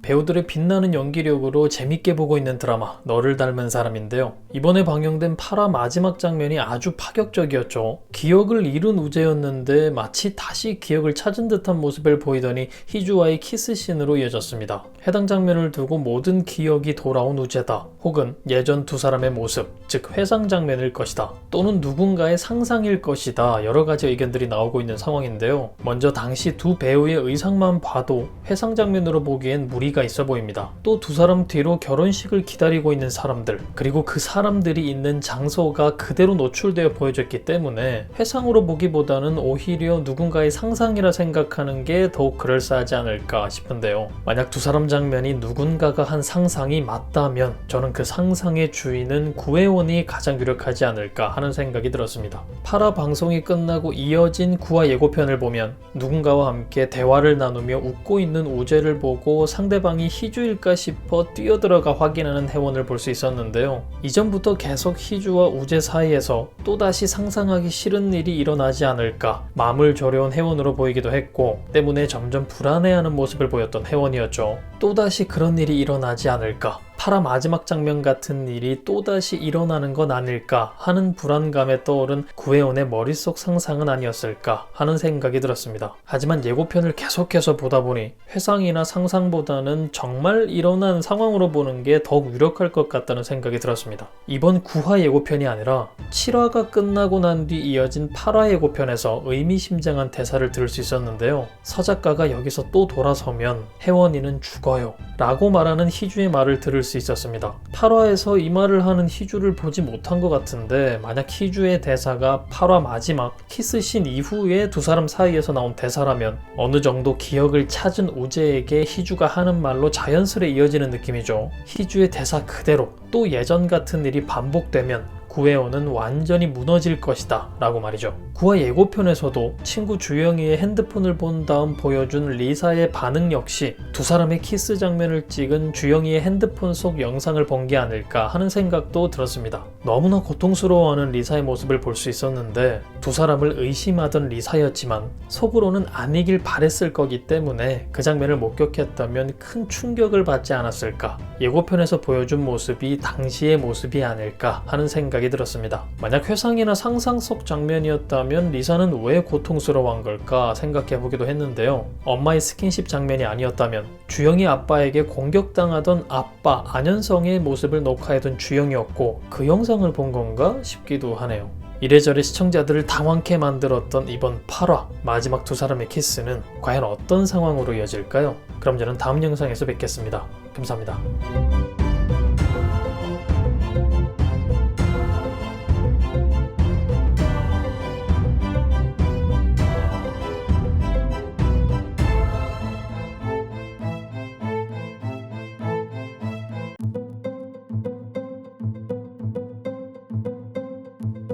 배우들의 빛나는 연기력으로 재밌게 보고 있는 드라마 너를 닮은 사람인데요. 이번에 방영된 8화 마지막 장면이 아주 파격적이었죠. 기억을 잃은 우재였는데 마치 다시 기억을 찾은 듯한 모습을 보이더니 희주와의 키스씬으로 이어졌습니다. 해당 장면을 두고 모든 기억이 돌아온 우재다, 혹은 예전 두 사람의 모습, 즉 회상 장면일 것이다, 또는 누군가의 상상일 것이다, 여러가지 의견들이 나오고 있는 상황인데요. 먼저 당시 두 배우의 의상만 봐도 회상 장면으로 보기엔 무리가 있어 보입니다. 또 두 사람 뒤로 결혼식을 기다리고 있는 사람들, 그리고 그 사람들이 있는 장소가 그대로 노출되어 보여졌기 때문에 회상으로 보기보다는 오히려 누군가의 상상이라 생각하는 게 더욱 그럴싸하지 않을까 싶은데요. 만약 두 사람 장면이 누군가가 한 상상이 맞다면 저는 그 상상의 주인은 구혜원이 가장 유력하지 않을까 하는 생각이 들었습니다. 8화 방송이 끝나고 이어진 9화 예고편을 보면 누군가와 함께 대화를 나누며 웃고 있는 우재를 보고 상대방이 희주일까 싶어 뛰어들어가 확인하는 혜원을 볼 수 있었는데요. 이전부터 계속 희주와 우재 사이에서 또다시 상상하기 싫은 일이 일어나지 않을까 마음을 졸여온 혜원으로 보이기도 했고, 때문에 점점 불안해하는 모습을 보였던 혜원이었죠. 또다시 그런 일이 일어나지 않을까, 8화 마지막 장면 같은 일이 또다시 일어나는 건 아닐까 하는 불안감에 떠오른 구혜원의 머릿속 상상은 아니었을까 하는 생각이 들었습니다. 하지만 예고편을 계속해서 보다 보니 회상이나 상상보다는 정말 일어난 상황으로 보는 게 더욱 유력할 것 같다는 생각이 들었습니다. 이번 9화 예고편이 아니라 7화가 끝나고 난 뒤 이어진 8화 예고편에서 의미심장한 대사를 들을 수 있었는데요. 서 작가가 여기서 또 돌아서면 혜원이는 죽어요 라고 말하는 희주의 말을 들을 수 있었습니다. 8화에서 이 말을 하는 희주를 보지 못한 것 같은데, 만약 희주의 대사가 8화 마지막 키스씬 이후에 두 사람 사이에서 나온 대사라면 어느 정도 기억을 찾은 우재에게 희주가 하는 말로 자연스레 이어지는 느낌이죠. 희주의 대사 그대로 또 예전 같은 일이 반복되면 구혜원은 완전히 무너질 것이다 라고 말이죠. 9화 예고편에서도 친구 주영이의 핸드폰을 본 다음 보여준 리사의 반응 역시 두 사람의 키스 장면을 찍은 주영이의 핸드폰 속 영상을 본 게 아닐까 하는 생각도 들었습니다. 너무나 고통스러워하는 리사의 모습을 볼 수 있었는데 두 사람을 의심하던 리사였지만 속으로는 아니길 바랬을 거기 때문에 그 장면을 목격했다면 큰 충격을 받지 않았을까, 예고편에서 보여준 모습이 당시의 모습이 아닐까 하는 생각이 들었습니다. 만약 회상이나 상상 속 장면이었다면 리사는 왜 고통스러워한 걸까 생각해보기도 했는데요. 엄마의 스킨십 장면이 아니었다면 주영이 아빠에게 공격당하던 아빠 안현성의 모습을 녹화해둔 주영이었고 그 영상을 본 건가 싶기도 하네요. 이래저래 시청자들을 당황케 만들었던 이번 8화 마지막 두 사람의 키스는 과연 어떤 상황으로 이어질까요? 그럼 저는 다음 영상에서 뵙겠습니다. 감사합니다.